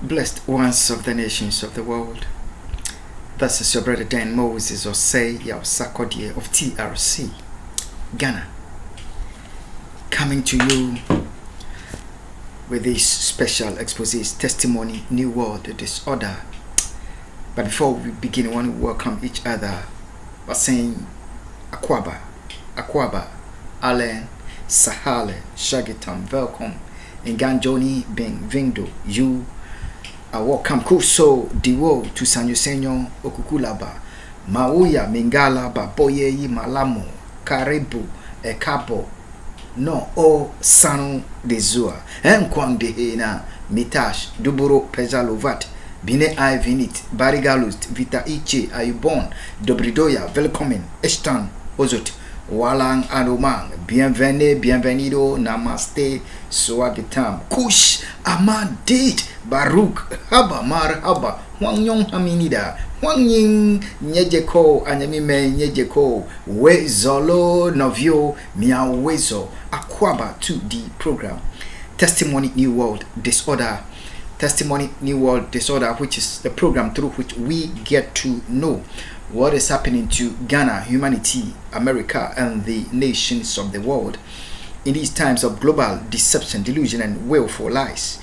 Blessed ones of the nations of the world. This is your brother Dan Moses or say Sakodie of TRC, Ghana, coming to you with this special expose, testimony, new world disorder. But before we begin, I want to welcome each other by saying Akwaba, Allen, Sahale, Shagitam, welcome, and Ganjoni, Vindo, you. Welcome Kuso Diwo to Sanyosenyo Okukulaba Mauya Mingala Baboye Malamo Karibu Ekabo No O Sanu de Zua Enkwang de Hena Mitash Duburo Pezalovat Bine I Vinit Barigalust Vita Iche Ayubon Dobridoya Velkomen Estan Ozot Walang Anomang Bienvenido Namaste Swagitam Kush Amadit Baruch Haba Mar Haba Wang Yong Haminida Wang Ying Nyejeko Anyamime Nyejeko We Zolo Novio Mia Wezo Akwaba to the program Testimony New World Disorder. Testimony New World Disorder, which is the program through which we get to know what is happening to Ghana, humanity, America, and the nations of the world in these times of global deception, delusion, and willful lies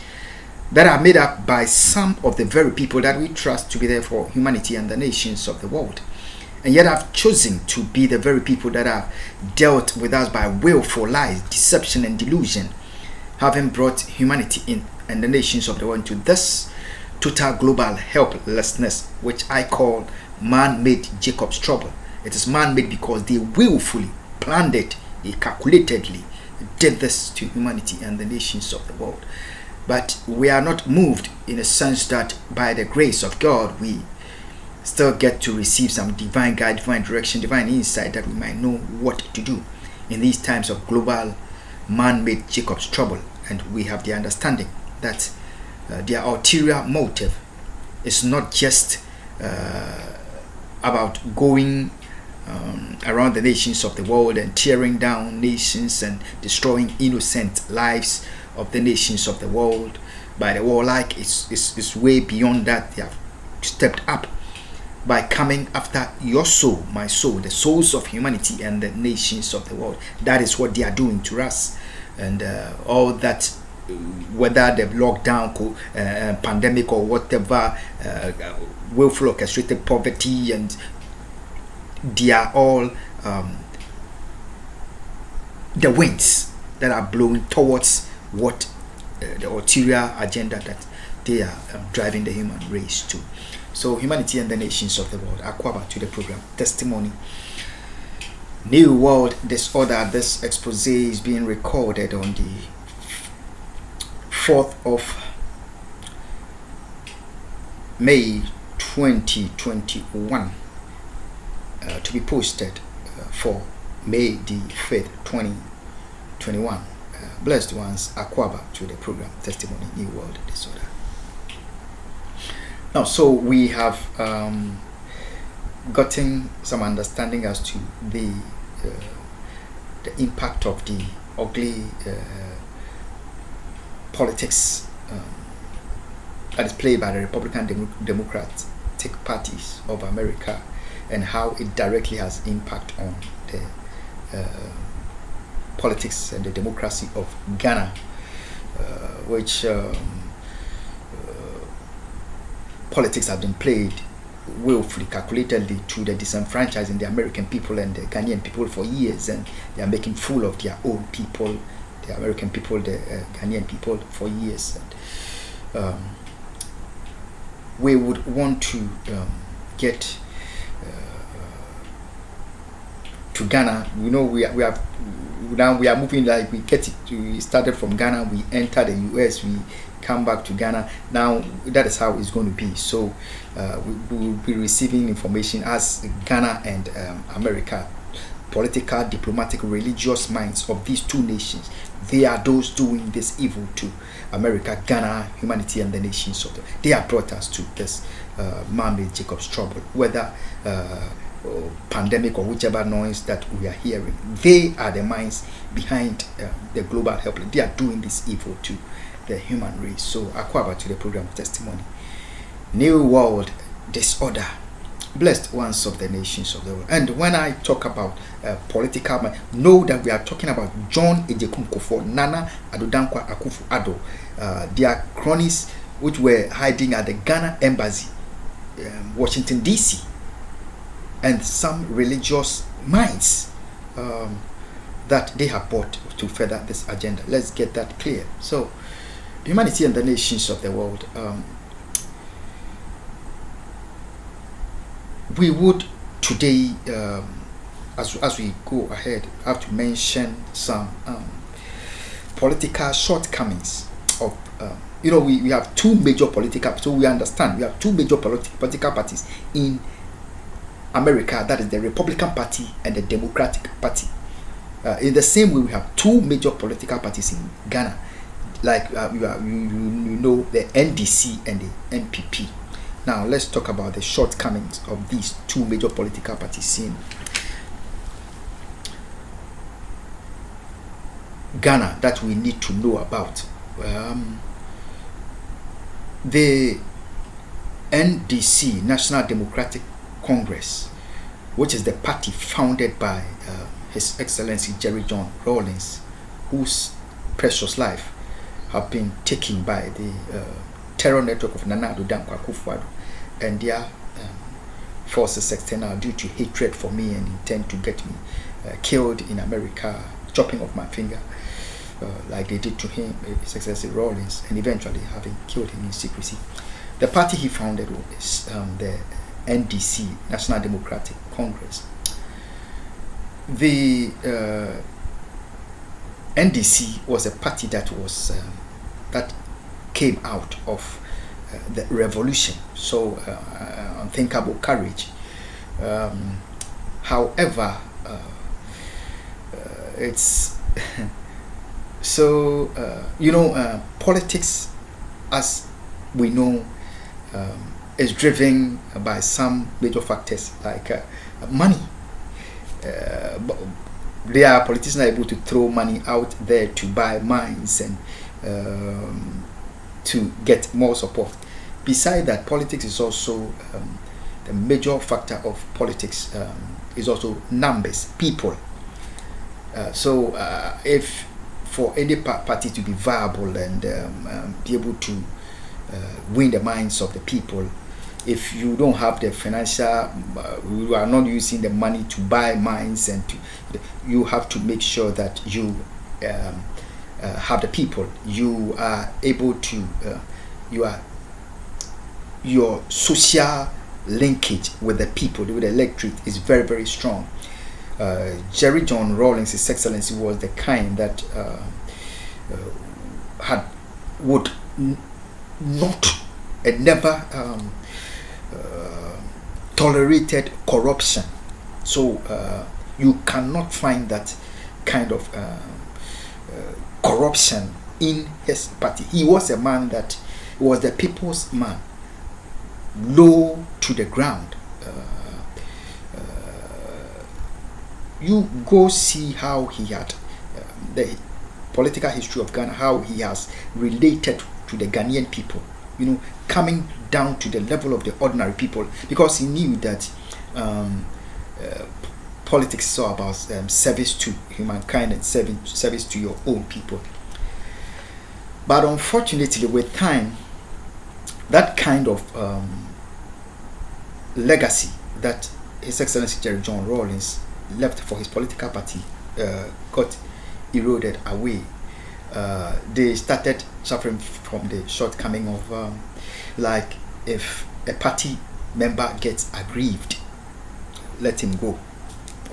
that are made up by some of the very people that we trust to be there for humanity and the nations of the world, and yet have chosen to be the very people that have dealt with us by willful lies, deception, and delusion, having brought humanity in and the nations of the world into this total global helplessness, which I call man-made Jacob's trouble. It is man-made because they willfully planned it, they calculatedly did this to humanity and the nations of the world. But we are not moved in a sense that by the grace of God we still get to receive some divine guide, divine direction, divine insight that we might know what to do in these times of global man-made Jacob's trouble. And we have the understanding that their ulterior motive is not just about going around the nations of the world and tearing down nations and destroying innocent lives of the nations of the world by the warlike. It's way beyond that. They have stepped up by coming after your soul, my soul, the souls of humanity and the nations of the world. That is what they are doing to us. And all that, whether the lockdown, pandemic, or whatever, willful orchestrated poverty, and they are all the winds that are blowing towards what the ulterior agenda that they are driving the human race to. So humanity and the nations of the world. Akwaba to the program Testimony New World Disorder. This expose is being recorded on the 4th of May 2021 to be posted for May the 5th 2021. Blessed ones, Akwaba to the program Testimony New World Disorder. Now, so we have gotten some understanding as to the impact of the ugly politics that is played by the Republican Democratic parties of America, and how it directly has impact on the politics and the democracy of Ghana, which politics have been played willfully, calculatedly, to the disenfranchising the American people and the Ghanaian people for years, and they are making fool of their own people, the American people, the Ghanaian people for years. And we would want to get to Ghana. We know we are moving, like we started from Ghana, we enter the US, we come back to Ghana. Now that is how it's going to be. So we will be receiving information as Ghana and America, political, diplomatic, religious minds of these two nations. They are those doing this evil to America, Ghana, humanity, and the nations of the. They have brought us to this man-made Jacob's trouble, whether pandemic or whichever noise that we are hearing. They are the minds behind the global help. They are doing this evil to the human race. So Akwaba to the program testimony. New world disorder. Blessed ones of the nations of the world. And when I talk about political, know that we are talking about John Akufo, Nana Addo Akufo Addo, their cronies which were hiding at the Ghana embassy, Washington DC, and some religious minds that they have brought to further this agenda. Let's get that clear. So, humanity and the nations of the world. We would today, as we go ahead, have to mention some political shortcomings of, we have two major political, so we understand we have two major political parties in America, that is the Republican Party and the Democratic Party. In the same way, we have two major political parties in Ghana, like you know, the NDC and the NPP. Now, let's talk about the shortcomings of these two major political parties in Ghana that we need to know about. The NDC, National Democratic Congress, which is the party founded by His Excellency Jerry John Rawlings, whose precious life have been taken by the terror network of Nana Addo Akufo and their forces external due to hatred for me and intent to get me killed in America, chopping off my finger like they did to him, His Excellency Rawlings, and eventually having killed him in secrecy. The party he founded is the NDC, National Democratic Congress. The NDC was a party that was that came out of the revolution, so unthinkable courage. However, it's so politics, as we know, is driven by some major factors like money. Their politicians are able to throw money out there to buy mines and to get more support. Besides that, politics is also the major factor of politics is also numbers, people. So if for any party to be viable and be able to win the minds of the people, if you don't have the financial, you are not using the money to buy mines, and you have to make sure that you have the people. You are able to, your social linkage with the people, with the electorate, is very, very strong. Jerry John Rawlings, His Excellency, was the kind that would not and never tolerated corruption. So you cannot find that kind of corruption in his party. He was a man that was the people's man, low to the ground. You go see how he had the political history of Ghana, how he has related to the Ghanaian people, coming down to the level of the ordinary people, because he knew that politics is all about service to humankind and service to your own people. But unfortunately, with time, that kind of legacy that His Excellency Jerry John Rawlings left for his political party got eroded away. They started suffering from the shortcoming of like, if a party member gets aggrieved, let him go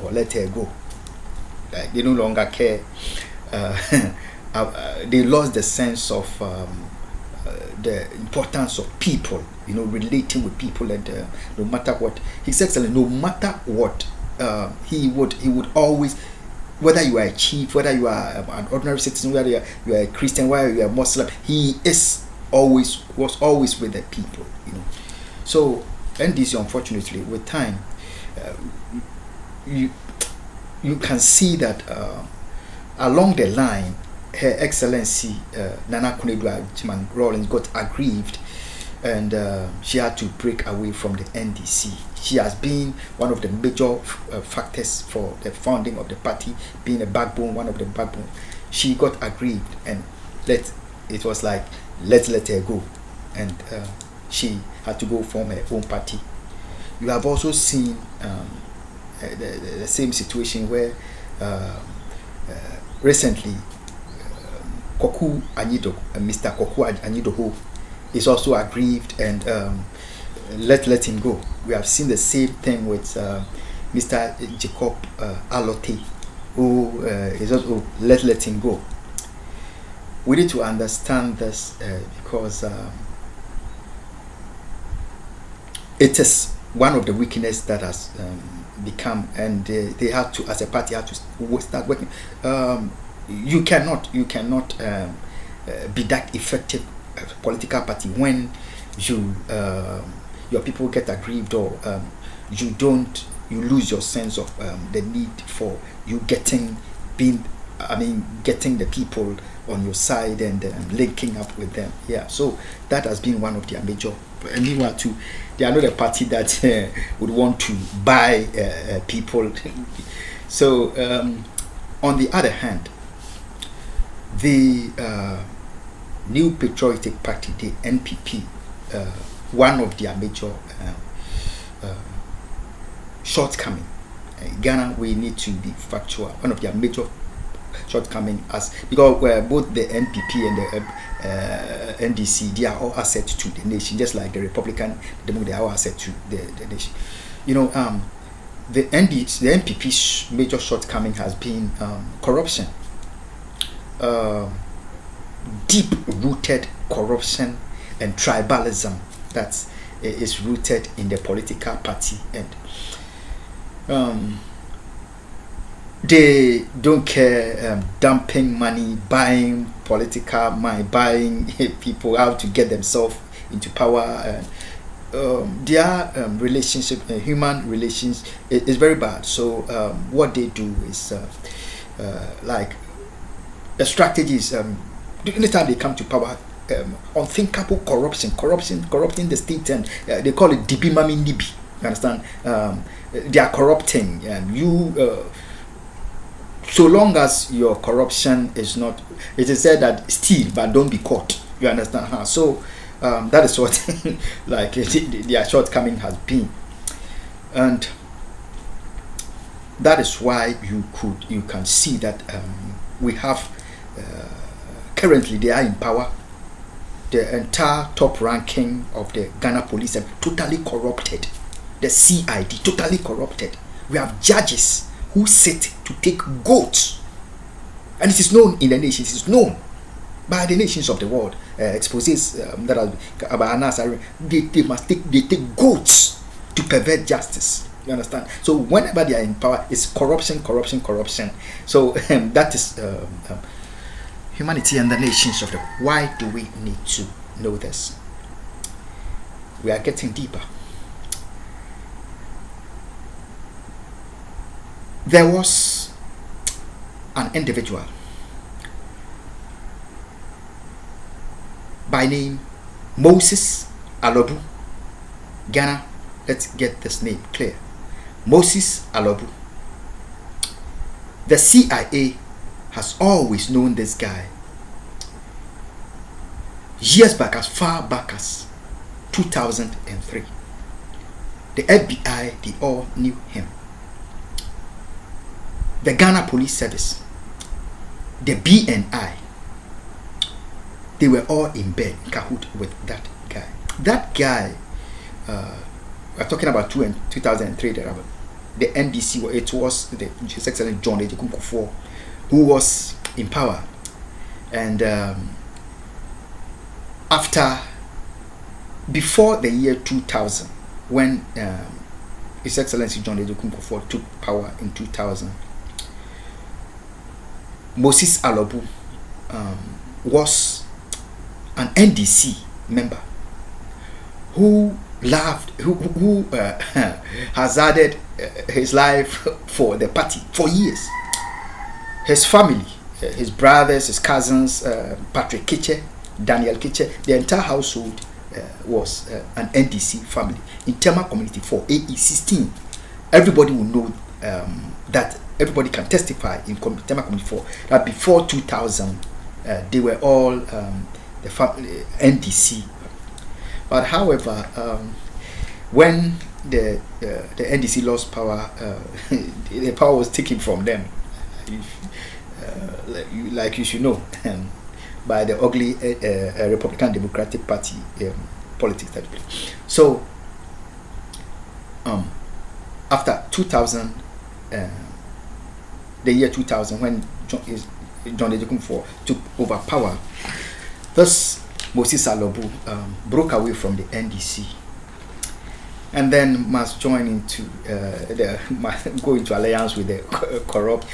or let her go. Like, they no longer care. They lost the sense of the importance of people, relating with people, and no matter what, His Excellency, no matter what, he would always, whether you are a chief, whether you are an ordinary citizen, whether you are a Christian, whether you are a Muslim, he was always with the people, So, and this, unfortunately, with time, you can see that along the line, Her Excellency Nana Konadu Rawlings got aggrieved, and she had to break away from the NDC. She has been one of the major factors for the founding of the party, being a backbone, one of the backbone. She got aggrieved, and it was like, let's let her go, and she had to go form her own party. You have also seen the same situation where recently Koku Anyido, Mr. Koku Anyido is also aggrieved, and let him go. We have seen the same thing with Mr. Jacob Alote, who is also let him go. We need to understand this because it is one of the weakness that has become, and they have to, as a party, have to start working. You cannot be that effective political party when you your people get aggrieved, or you lose your sense of the need for you getting the people on your side and linking up with them. Yeah, so that has been one of their major. Meanwhile, too, they are not a party that would want to buy people. So, on the other hand, the New Patriotic Party, the NPP, one of their major shortcoming. Ghana, we need to be factual. One of their major shortcoming, because both the NPP and the NDC, they are all assets to the nation, just like the Republican Democrat, they are all assets to the nation. The NPP's major shortcoming has been corruption, deep-rooted corruption and tribalism that is rooted in the political party, and they don't care, dumping money, buying political money, buying people out to get themselves into power. Their relationship, human relations, is very bad. So what they do is like the strategies. Anytime they come to power, unthinkable corrupting the state, and they call it Dibi Mami Nibi. You understand? They are corrupting, and you. So long as your corruption is not, it is said that steal but don't be caught. You understand? So that is what like their shortcoming has been, and that is why you can see that we have currently they are in power. The entire top ranking of the Ghana police are totally corrupted. The CID totally corrupted. We have judges who sit to take goats, and it is known in the nations. It is known by the nations of the world. Exposes that are about Anas, they take goats to pervert justice. You understand? So whenever they are in power, it's corruption. So that is humanity and the nations of the. Why do we need to know this? We are getting deeper. There was an individual by name Moses Alobu. Ghana, let's get this name clear. Moses Alobu. The CIA has always known this guy. Years back, as far back as 2003. The FBI, they all knew him. The Ghana Police Service, the BNI, they were all in bed, in cahoot with that guy. That guy, we're talking about 2003, the NDC, it was His Excellency John Akufo who was in power. And before the year 2000, when His Excellency John Akufo took power in 2000, Moses Alobu was an NDC member who hazarded his life for the party for years. His family, his brothers, his cousins, Patrick Kitche, Daniel Kitche, the entire household was an NDC family in Tema Community 4 AE16. Everybody will know that. Everybody can testify in Tema Community 4 that before 2000 they were all the family NDC. But however, when the NDC lost power, the power was taken from them, like you should know, by the ugly Republican Democratic Party politics. So after 2000, the year 2000, when John Ejiofor took over power, thus Moses Alobu broke away from the NDC, and then must join into go into alliance with the corrupt.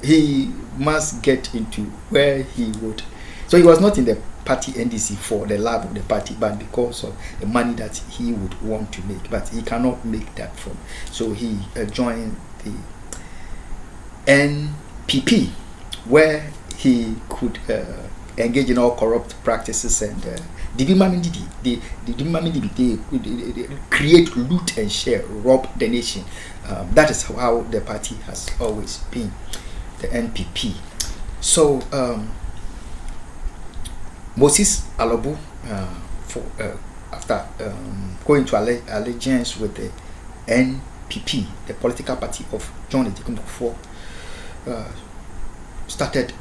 He must get into where he would. So he was not in the party NDC for the love of the party, but because of the money that he would want to make. But he cannot make that from. So he joined the NPP, where he could engage in all corrupt practices and they create, loot and share, rob the nation. That is how the party has always been, the NPP. So Moses Alobu, after going to allegiance with the NPP, the political party of John Ejiofor, started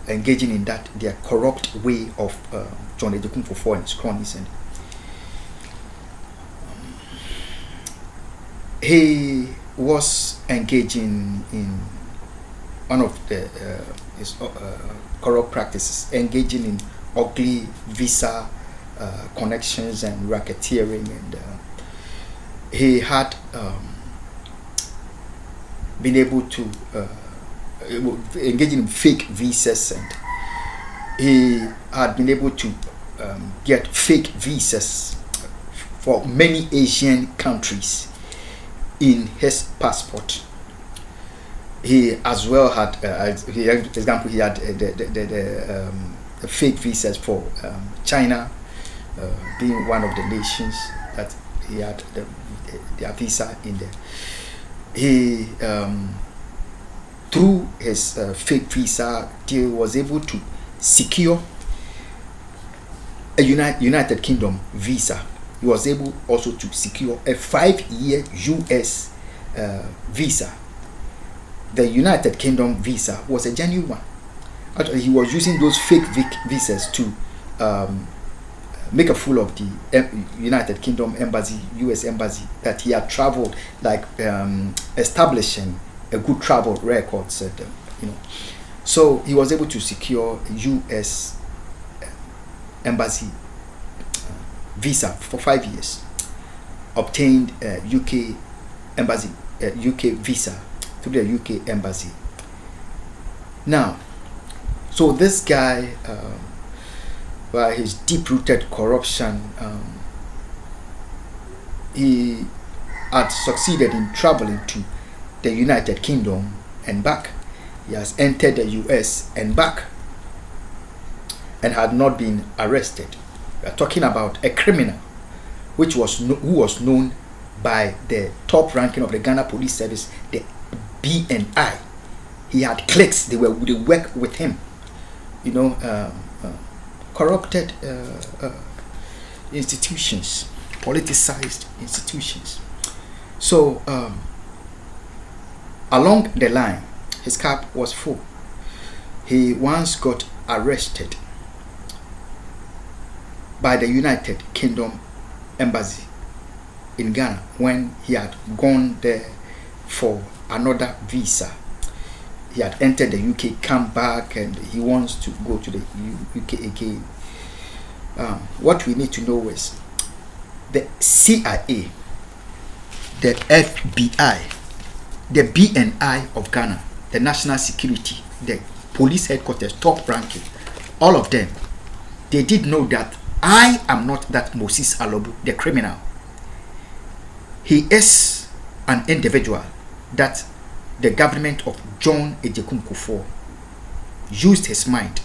engaging in that their corrupt way of John Ejiofor and his cronies, and he was engaging in one of the his corrupt practices, engaging in ugly visa connections and racketeering, and he had been able to engage in fake visas, and he had been able to get fake visas for many Asian countries in his passport. He as well had, for example, he had the fake visas for China, being one of the nations that he had their visa in there. He through his fake visa, he was able to secure a United Kingdom visa. He was able also to secure a 5-year US visa. The United Kingdom visa was a genuine one. Actually, he was using those fake visas to make a fool of the United Kingdom embassy, US embassy, that he had traveled, like establishing a good travel records, So he was able to secure US embassy visa for 5 years. Obtained UK embassy, UK visa through the UK embassy. Now, so this guy, by his deep-rooted corruption, he had succeeded in traveling to the United Kingdom and back. He has entered the US and back, and had not been arrested. We are talking about a criminal who was known by the top ranking of the Ghana Police Service, the BNI. He had clerks, they work with him. Corrupted institutions, politicized institutions. So along the line, his cup was full. He once got arrested by the United Kingdom embassy in Ghana when he had gone there for another visa. He had entered the UK, come back, and he wants to go to the UK again. What we need to know is the CIA, the FBI, the BNI of Ghana, the National Security, the police headquarters, top ranking, all of them, they did know that I am not that Moses Alobu, the criminal. He is an individual that the government of John Ejiofor used his mind.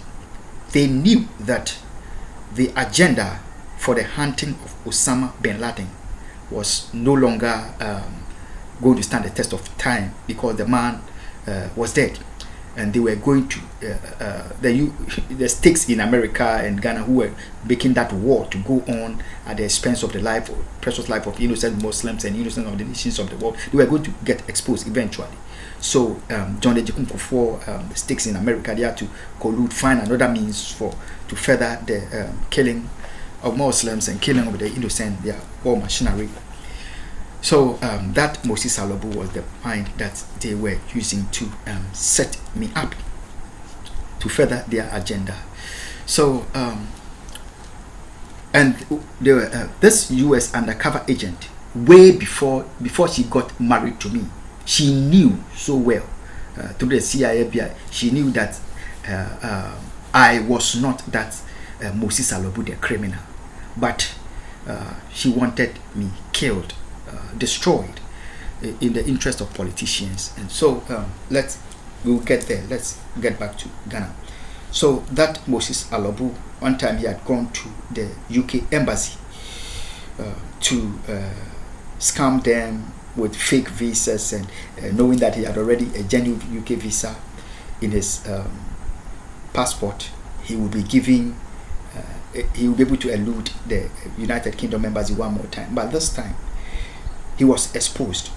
They knew that the agenda for the hunting of Osama bin Laden was no longer going to stand the test of time, because the man was dead, and they were going to the stakes in America and Ghana, who were making that war to go on at the expense of the precious life of innocent Muslims and innocent of the nations of the world. They were going to get exposed eventually. So John Akufo, the stakes in America, they had to collude, find another means to further the killing of Muslims and killing of the innocent, their war machinery. So that Moses Alobu was the mind that they were using to set me up to further their agenda. So and they were, this U.S. undercover agent, way before she got married to me, she knew so well through the CIA, FBI, she knew that I was not that Moses Alobu, the criminal, but she wanted me killed, destroyed, in the interest of politicians. And so we'll get there. Let's get back to Ghana. So that Moses Alobu, one time he had gone to the UK embassy to scam them with fake visas, and knowing that he had already a genuine UK visa in his passport, he will be giving he will be able to elude the United Kingdom embassy one more time. But this time he was exposed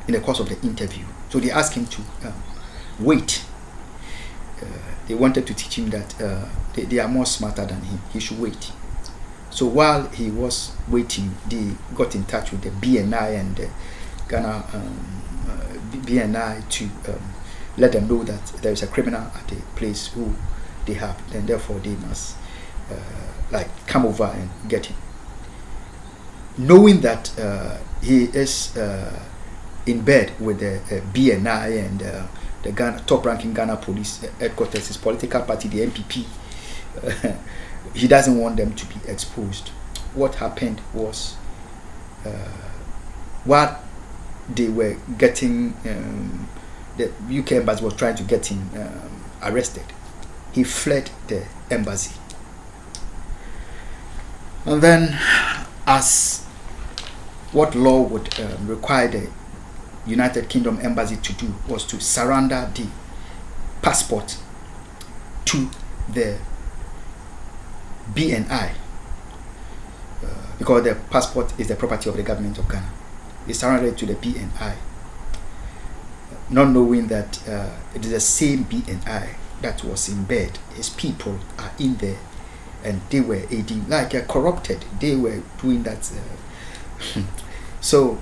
in the course of the interview. So they asked him to wait. They wanted to teach him that they are more smarter than him. He should wait. So while he was waiting, they got in touch with the BNI and the Ghana BNI to let them know that there is a criminal at the place who they have, and therefore they must come over and get him. Knowing that he is in bed with the BNI and the top-ranking Ghana police headquarters, his political party, the NPP, he doesn't want them to be exposed. What happened was, while they were getting, the UK embassy was trying to get him arrested, he fled the embassy. And then, as what law would require the United Kingdom embassy to do, was to surrender the passport to the BNI, because the passport is the property of the government of Ghana. They surrendered it to the BNI, not knowing that it is the same BNI that was in bed. His people are in there, and they were aiding, corrupted. They were doing that. So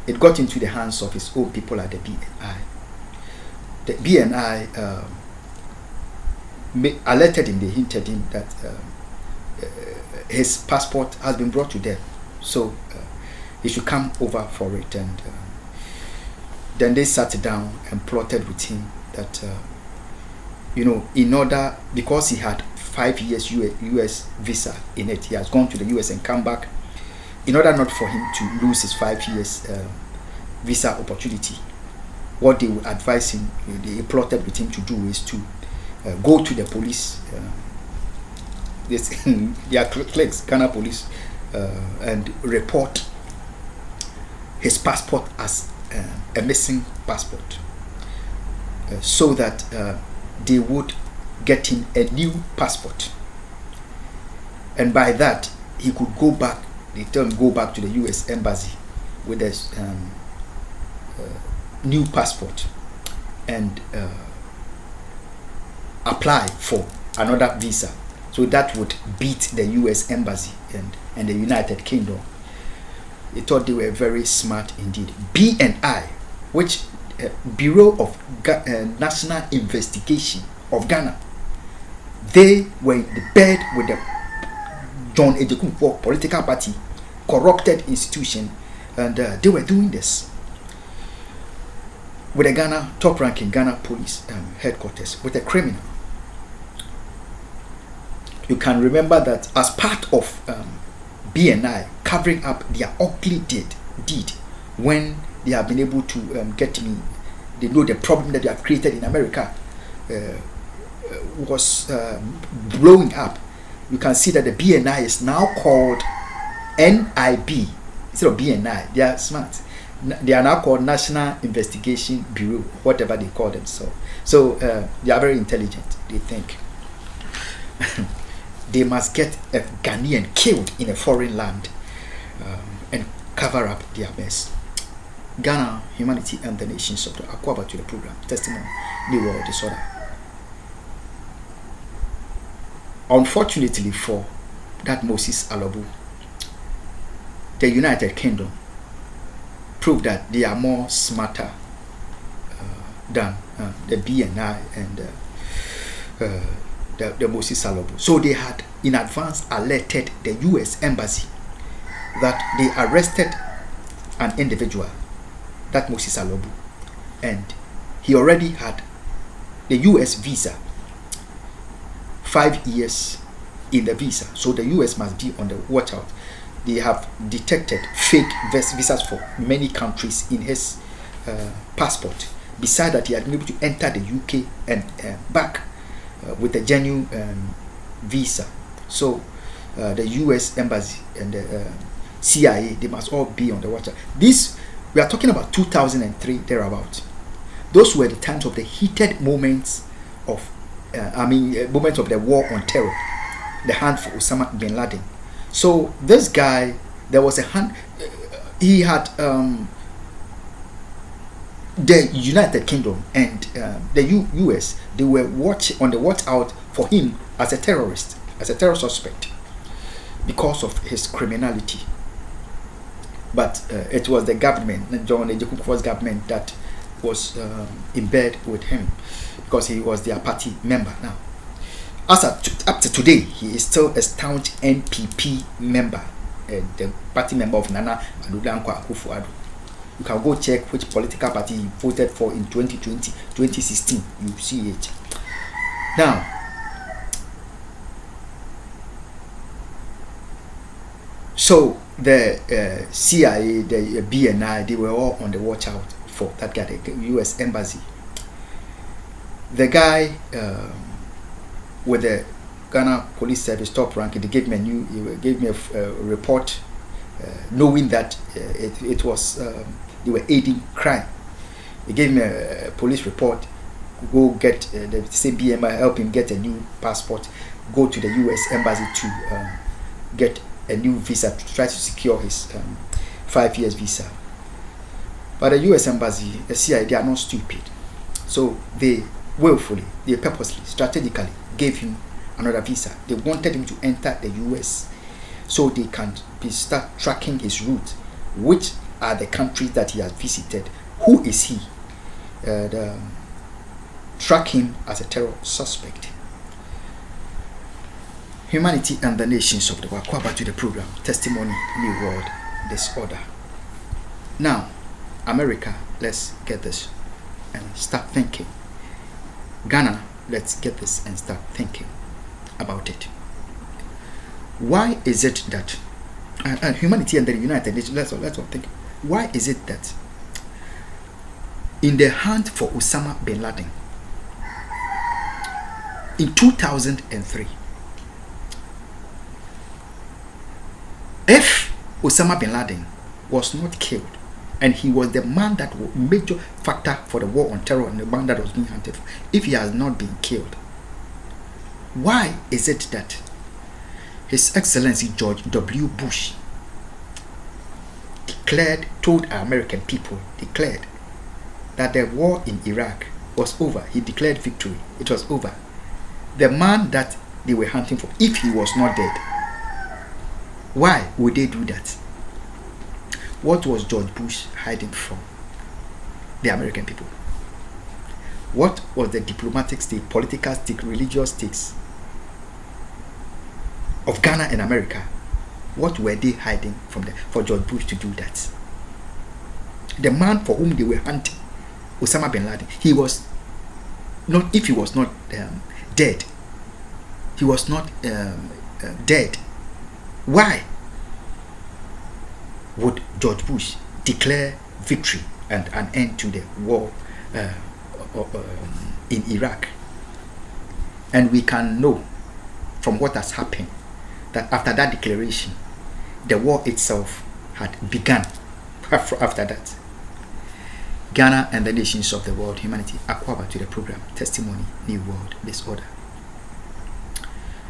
it got into the hands of his own people at the BNI. The BNI alerted him, they hinted him that his passport has been brought to them, so he should come over for it. And then they sat down and plotted with him that, in order, because he had 5 years US visa in it, he has gone to the US and come back. In order not for him to lose his 5 years visa opportunity, what they would advise him, they plotted with him to do, is to go to the police, their clerks, Ghana police, and report his passport as a missing passport, so that they would get him a new passport, and by that he could go back. They tell him go back to the US embassy with a new passport and apply for another visa, so that would beat the US embassy and the United Kingdom. They thought they were very smart indeed. BNI, which Bureau of National Investigation of Ghana, they were in the bed with the John Akufo political party, corrupted institution, and they were doing this with the Ghana top-ranking Ghana police headquarters, with a criminal. You can remember that as part of BNI covering up their ugly deed when they have been able to get me. They know the problem that they have created in America was blowing up, you can see that the BNI is now called NIB instead of BNI. They are smart. They are now called National Investigation Bureau, whatever they call themselves. So they are very intelligent. They think they must get a Ghanaian killed in a foreign land and cover up their mess. Ghana, Humanity and the Nations of the Akufo to the program, Testimony, New World Disorder. Unfortunately for that Moses Alobu, the United Kingdom proved that they are more smarter than the BNI and the Moses Alobu. So they had in advance alerted the US Embassy that they arrested an individual, that Moses Alobu, and he already had the US visa, 5 years in the visa. So the US must be on the watch out. They have detected fake visas for many countries in his passport. Besides that, he had been able to enter the UK and back with a genuine visa. So the US Embassy and the CIA, they must all be on the watch out. This, we are talking about 2003 thereabouts. Those were the times of the heated moments of moments of the war on terror, the hunt for Osama bin Laden. So this guy, there was a hunt. He had the United Kingdom and the US. They were on the watch out for him as a terrorist, as a terror suspect, because of his criminality. But it was the government, John Ejekufu's government, that was in bed with him because he was their party member. Now, up to today, he is still a staunch NPP member, the party member of Nana Akufo Addo. You can go check which political party he voted for in 2020, 2016. You see it. Now, so the CIA, the BNI, they were all on the watch out for that guy, the US Embassy. The guy with the Ghana Police Service top rank, they gave me a report, knowing that it was they were aiding crime. They gave me a police report. Go get the same BMI, help him get a new passport. Go to the US Embassy to get a new visa to try to secure his 5 years visa. But the US Embassy, the CIA, they are not stupid. So they willfully, they purposely, strategically gave him another visa. They wanted him to enter the US so they can start tracking his route, which are the countries that he has visited, who is he, track him as a terror suspect. Humanity and the Nations of the World. Back to the program, Testimony, New World Disorder. Now, America, let's get this and start thinking. Ghana, let's get this and start thinking about it. Why is it that humanity and the United Nations, let's all think. Why is it that in the hunt for Osama bin Laden in 2003, if Osama bin Laden was not killed, and he was the man that was major factor for the war on terror and the man that was being hunted for, if he has not been killed, why is it that His Excellency George W. Bush told our American people, declared that the war in Iraq was over? He declared victory. It was over. The man that they were hunting for, if he was not dead, why would they do that? What was George Bush hiding from the American people? What was the diplomatic stake, political stake, religious stakes of Ghana and America? What were they hiding from for George Bush to do that? The man for whom they were hunting, Osama bin Laden, he was not, if he was not dead, he was not dead. Why would George Bush declare victory and an end to the war in Iraq? And we can know from what has happened that after that declaration, the war itself had begun. After that, Ghana and the nations of the world, humanity, Akwaba to the program, Testimony, New World, Disorder.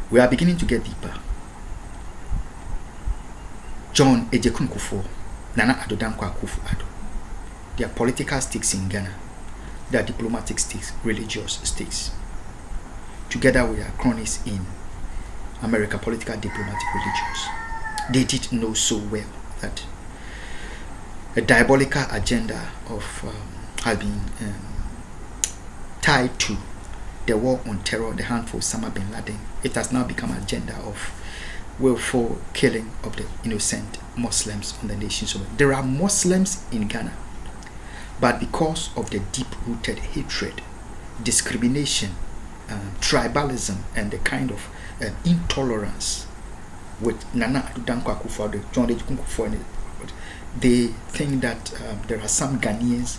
We are beginning to get deeper. John Ejekun Kufuor, Nana Addo Akufo Addo. Their political stakes in Ghana, their diplomatic stakes, religious stakes. Together with their cronies in America, political, diplomatic, religious. They did know so well that a diabolical agenda of has been tied to the war on terror, the hand for Osama bin Laden. It has now become an agenda of willful killing of the innocent Muslims on the nations of it. There are Muslims in Ghana, but because of the deep-rooted hatred, discrimination, tribalism, and the kind of intolerance with Nana Addo Akufo Addo, John Ejekun Kufuor, they think that there are some Ghanaians,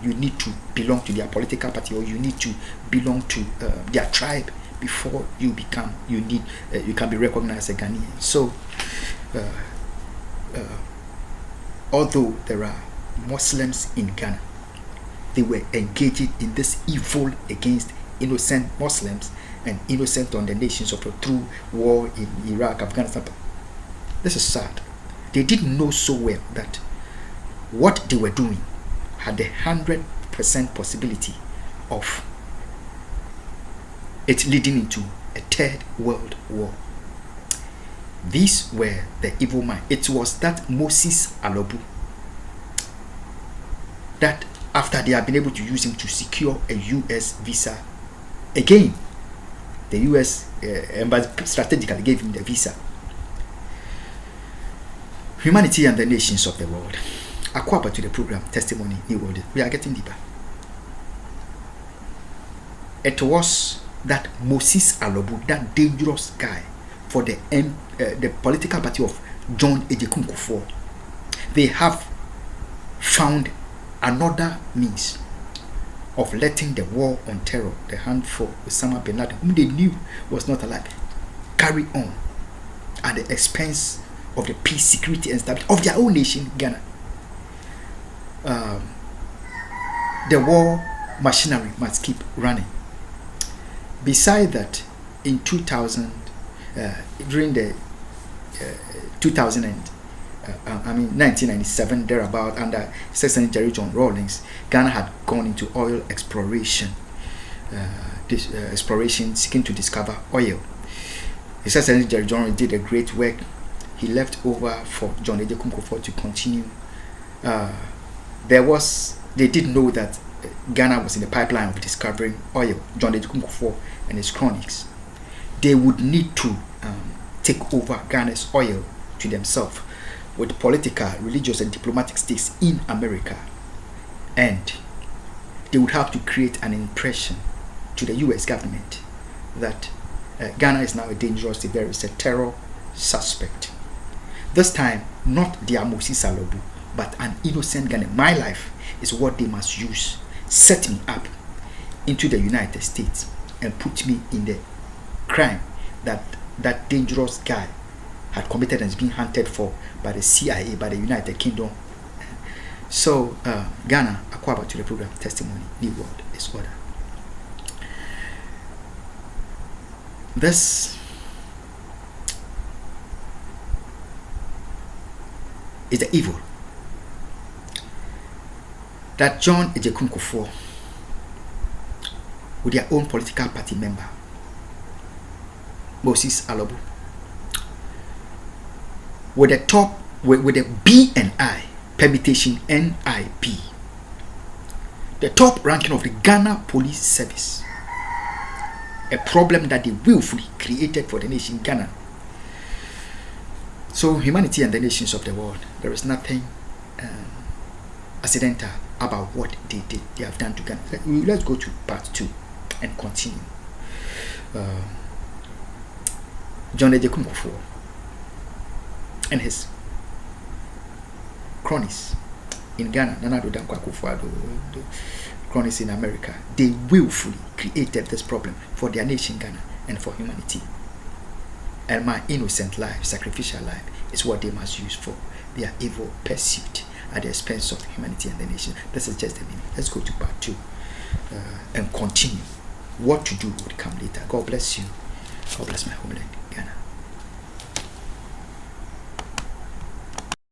you need to belong to their political party, or you need to belong to their tribe before you become, you can be recognized as a Ghanaian. So, although there are Muslims in Ghana, they were engaging in this evil against innocent Muslims and innocent on the nations of through war in Iraq, Afghanistan. This is sad. They didn't know so well that what they were doing had a 100% possibility of it leading into a third world war. These were the evil mind. It was that Moses Alobu that after they had been able to use him to secure a US visa, again, the US embassy strategically gave him the visa. Humanity and the nations of the world. Akwaba to the program, Testimony, New World. We are getting deeper. It was that Moses Alobu, that dangerous guy for the political party of John Ejekun Kufuor. They have found another means of letting the war on terror, the hand for Osama bin Laden, whom they knew was not alive, carry on at the expense of the peace, security, and stability of their own nation, Ghana. The war machinery must keep running. Beside that, in 2000, during the 1997, thereabout, under Secretary John Rawlings, Ghana had gone into oil exploration, exploration seeking to discover oil. His Secretary John did a great work. He left over for John Ejekun Kufuor to continue. They did know that Ghana was in the pipeline of discovering oil. John Ejekun Kufuor and his cronies, they would need to take over Ghana's oil to themselves with political, religious, and diplomatic stakes in America, and they would have to create an impression to the US government that Ghana is now a dangerous, there is a terror suspect. This time, not their Moses Alobu, but an innocent Ghanaian. My life is what they must use, set me up into the United States and put me in the crime that that dangerous guy had committed and is being hunted for by the CIA, by the United Kingdom. So, Ghana, Akwaba to the program, Testimony, New World, Disorder. This is the evil that John Ejekun Kufuor, with their own political party member, Moses Alobu, with the top, with the BNI permutation NIP, the top ranking of the Ghana Police Service, a problem that they willfully created for the nation Ghana. So humanity and the nations of the world, there is nothing accidental about what they did, they have done to Ghana. Let's go to part 2 and continue. John Ejekun Kufuor and his cronies in Ghana, Nana Addo Akufo Addo, colonists in America, they willfully created this problem for their nation, Ghana, and for humanity. And my innocent life, sacrificial life, is what they must use for their evil pursuit at the expense of humanity and the nation. This is just the beginning. Let's go to part 2 and continue. What to do would come later. God bless you. God bless my homeland.